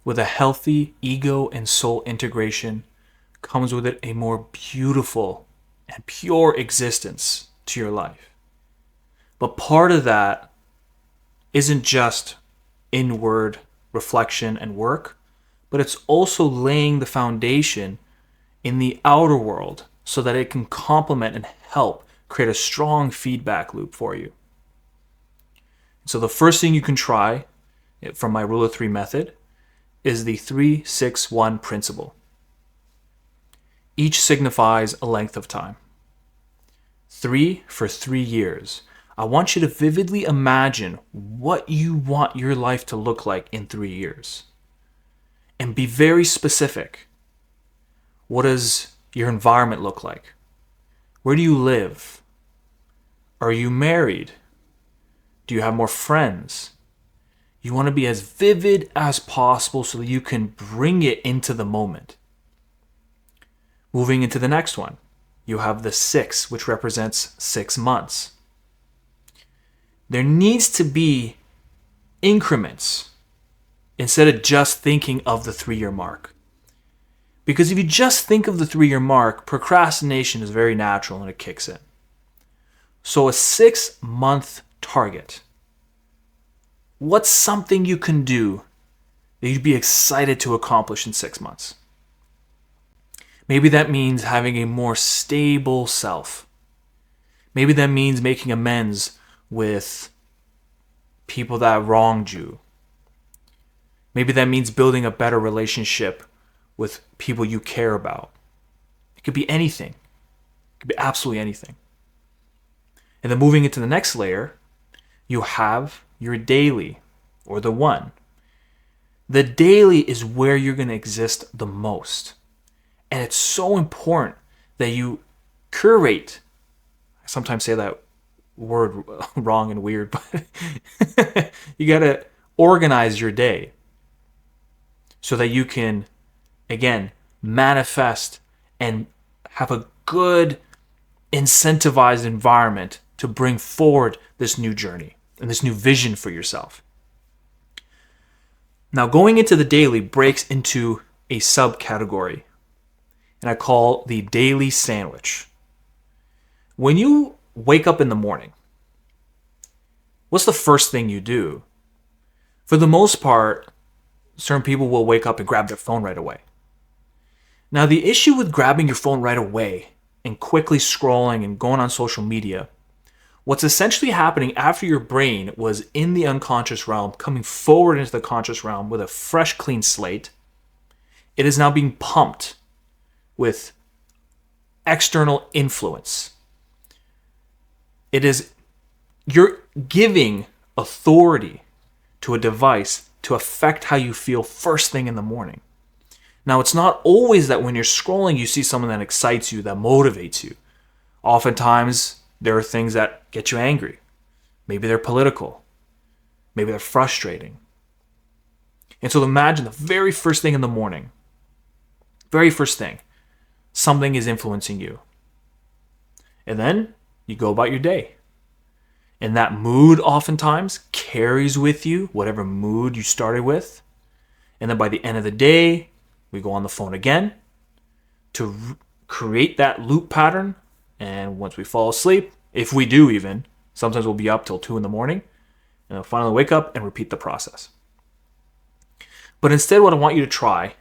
with a healthy ego and soul integration comes with it a more beautiful and pure existence to your life. But part of that isn't just inward reflection and work, but it's also laying the foundation in the outer world so that it can complement and help create a strong feedback loop for you. So the first thing you can try from my Rule of 3 method is the 3-6-1 principle. Each signifies a length of time. 3 for 3 years. I want you to vividly imagine what you want your life to look like in 3 years. And be very specific. What does your environment look like? Where do you live? Are you married? Do you have more friends? You want to be as vivid as possible so that you can bring it into the moment. Moving into the next one, you have the 6, which represents 6 months. There needs to be increments instead of just thinking of the 3-year mark. Because if you just think of the 3-year mark, procrastination is very natural and it kicks in. So a 6-month target. What's something you can do that you'd be excited to accomplish in 6 months? Maybe that means having a more stable self. Maybe that means making amends with people that wronged you. Maybe that means building a better relationship with people you care about. It could be anything. It could be absolutely anything. And then moving into the next layer, you have your daily, or the 1. The daily is where you're going to exist the most. And it's so important that you curate. I sometimes say that word wrong and weird, but you got to organize your day so that you can, again, manifest and have a good incentivized environment to bring forward this new journey and this new vision for yourself. Now, going into the daily breaks into a subcategory, and I call the daily sandwich. When you wake up in the morning, what's the first thing you do? For the most part, certain people will wake up and grab their phone right away. Now, the issue with grabbing your phone right away and quickly scrolling and going on social media, what's essentially happening after your brain was in the unconscious realm, coming forward into the conscious realm with a fresh, clean slate, it is now being pumped with external influence. You're giving authority to a device to affect how you feel first thing in the morning. Now, it's not always that when you're scrolling, you see something that excites you, that motivates you. Oftentimes, there are things that get you angry. Maybe they're political. Maybe they're frustrating. And so imagine the very first thing in the morning, very first thing, something is influencing you. And then you go about your day. And that mood oftentimes carries with you whatever mood you started with. And then by the end of the day, we go on the phone again to create that loop pattern. And once we fall asleep, if we do even, sometimes we'll be up till 2 in the morning. And then finally wake up and repeat the process. But instead, what I want you to try,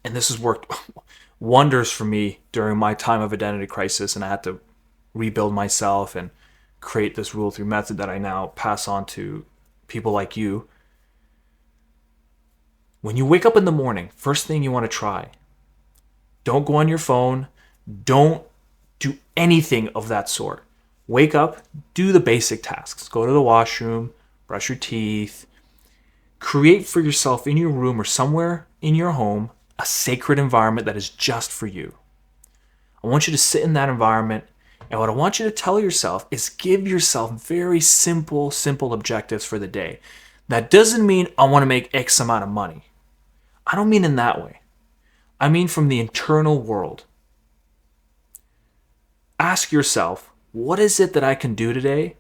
and this has worked wonders for me during my time of identity crisis, and I had to rebuild myself and create this Rule of 3 method that I now pass on to people like you. When you wake up in the morning, first thing you want to try, don't go on your phone, don't do anything of that sort. Wake up, do the basic tasks. Go to the washroom, brush your teeth, create for yourself in your room or somewhere in your home a sacred environment that is just for you. I want you to sit in that environment, and what I want you to tell yourself is give yourself very simple objectives for the day. That doesn't mean I want to make X amount of money. I don't mean in that way. I mean from the internal world. Ask yourself, what is it that I can do today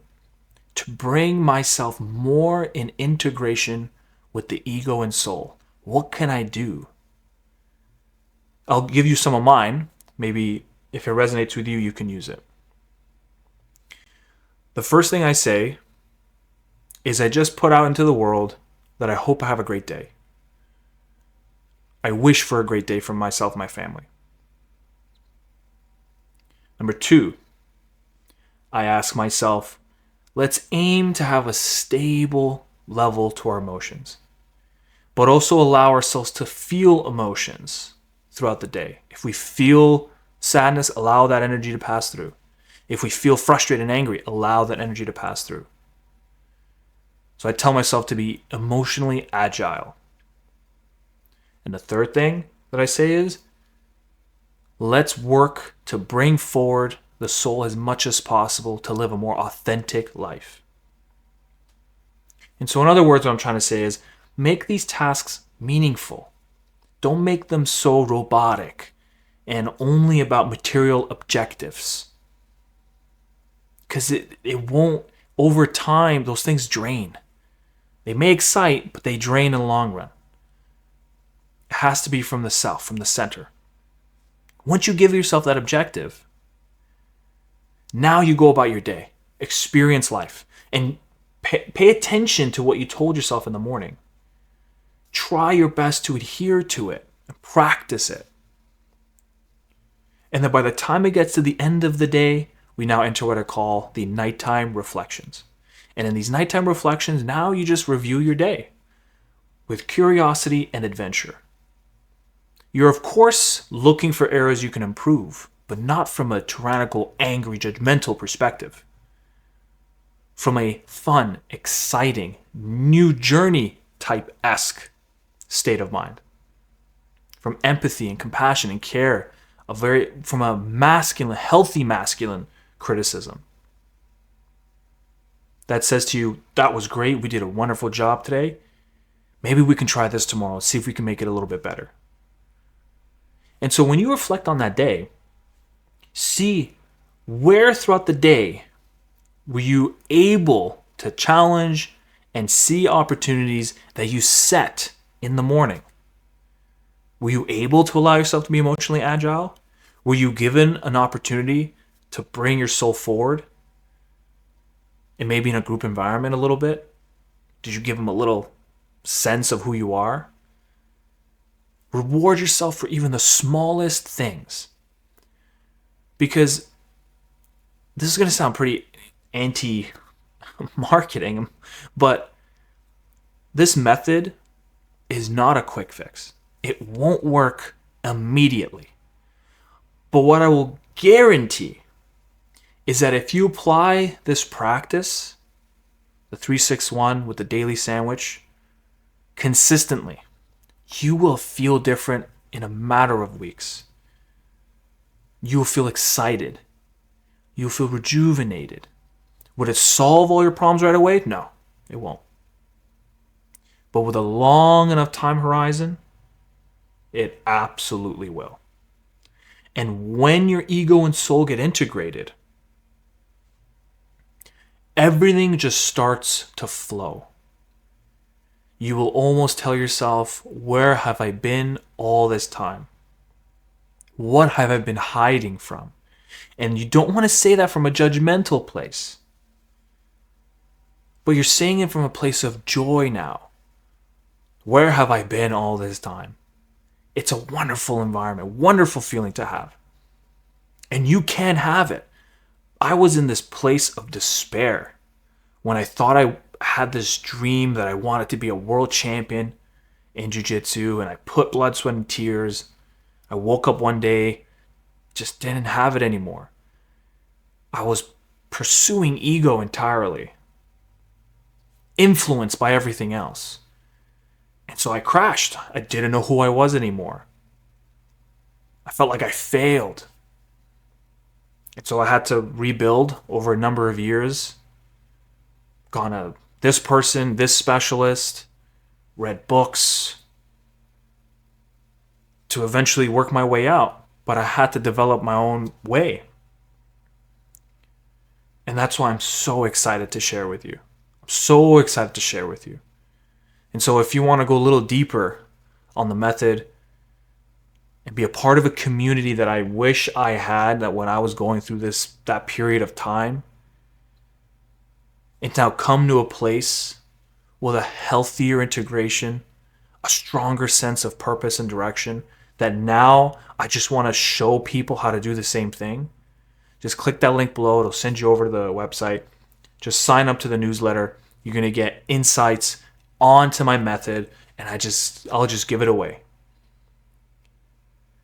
to bring myself more in integration with the ego and soul? What can I do? I'll give you some of mine. Maybe if it resonates with you, you can use it. The first thing I say is I just put out into the world that I hope I have a great day. I wish for a great day for myself and my family. Number 2, I ask myself, let's aim to have a stable level to our emotions, but also allow ourselves to feel emotions throughout the day. If we feel sadness, allow that energy to pass through. If we feel frustrated and angry, allow that energy to pass through. So I tell myself to be emotionally agile. And the third thing that I say is, let's work to bring forward the soul as much as possible to live a more authentic life. And so in other words, what I'm trying to say is, make these tasks meaningful. Don't make them so robotic and only about material objectives. Because it won't, over time, those things drain. They may excite, but they drain in the long run. It has to be from the self, from the center. Once you give yourself that objective, now you go about your day, experience life, and pay attention to what you told yourself in the morning. Try your best to adhere to it and practice it. And then by the time it gets to the end of the day, we now enter what I call the nighttime reflections. And in these nighttime reflections, now you just review your day with curiosity and adventure. You're, of course, looking for areas you can improve, but not from a tyrannical, angry, judgmental perspective. From a fun, exciting, new journey type-esque state of mind. From empathy and compassion and care, from a masculine, healthy masculine criticism. That says to you, that was great, we did a wonderful job today. Maybe we can try this tomorrow and see if we can make it a little bit better. And so when you reflect on that day, see where throughout the day were you able to challenge and see opportunities that you set in the morning. Were you able to allow yourself to be emotionally agile? Were you given an opportunity to bring your soul forward? And maybe in a group environment a little bit? Did you give them a little sense of who you are? Reward yourself for even the smallest things. Because this is going to sound pretty anti-marketing, but this method is not a quick fix. It won't work immediately. But what I will guarantee is that if you apply this practice, the 3-6-1 with the daily sandwich, consistently, you will feel different in a matter of weeks. You will feel excited. You'll feel rejuvenated. Would it solve all your problems right away? No, it won't. But with a long enough time horizon, it absolutely will. And when your ego and soul get integrated, everything just starts to flow. You will almost tell yourself, where have I been all this time? What have I been hiding from? And you don't want to say that from a judgmental place. But you're saying it from a place of joy now. Where have I been all this time? It's a wonderful environment, wonderful feeling to have. And you can have it. I was in this place of despair when I thought I had this dream that I wanted to be a world champion in jiu-jitsu, and I put blood, sweat, and tears. I woke up one day, just didn't have it anymore. I was pursuing ego entirely, influenced by everything else. And so I crashed. I didn't know who I was anymore. I felt like I failed. And so I had to rebuild over a number of years. Gone to this person, this specialist, read books to eventually work my way out. But I had to develop my own way. And that's why I'm so excited to share with you. I'm so excited to share with you. And so if you want to go a little deeper on the method and be a part of a community that I wish I had that when I was going through that period of time, and now come to a place with a healthier integration, a stronger sense of purpose and direction, that now I just want to show people how to do the same thing. Just click that link below. It'll send you over to the website. Just sign up to the newsletter. You're going to get insights onto my method, and I'll just give it away.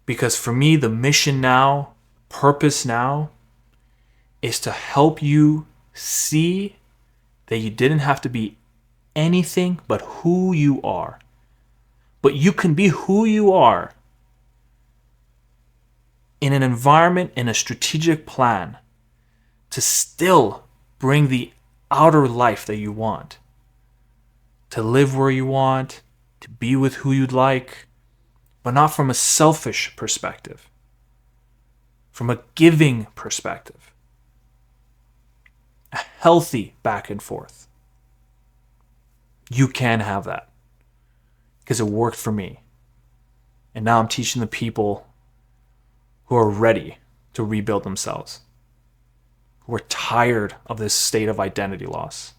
Because for me, the mission now, purpose now, is to help you see that you didn't have to be anything but who you are. But you can be who you are in an environment, in a strategic plan, to still bring the outer life that you want. To live where you want, to be with who you'd like, but not from a selfish perspective, from a giving perspective. A healthy back and forth. You can have that because it worked for me. And now I'm teaching the people who are ready to rebuild themselves, who are tired of this state of identity loss.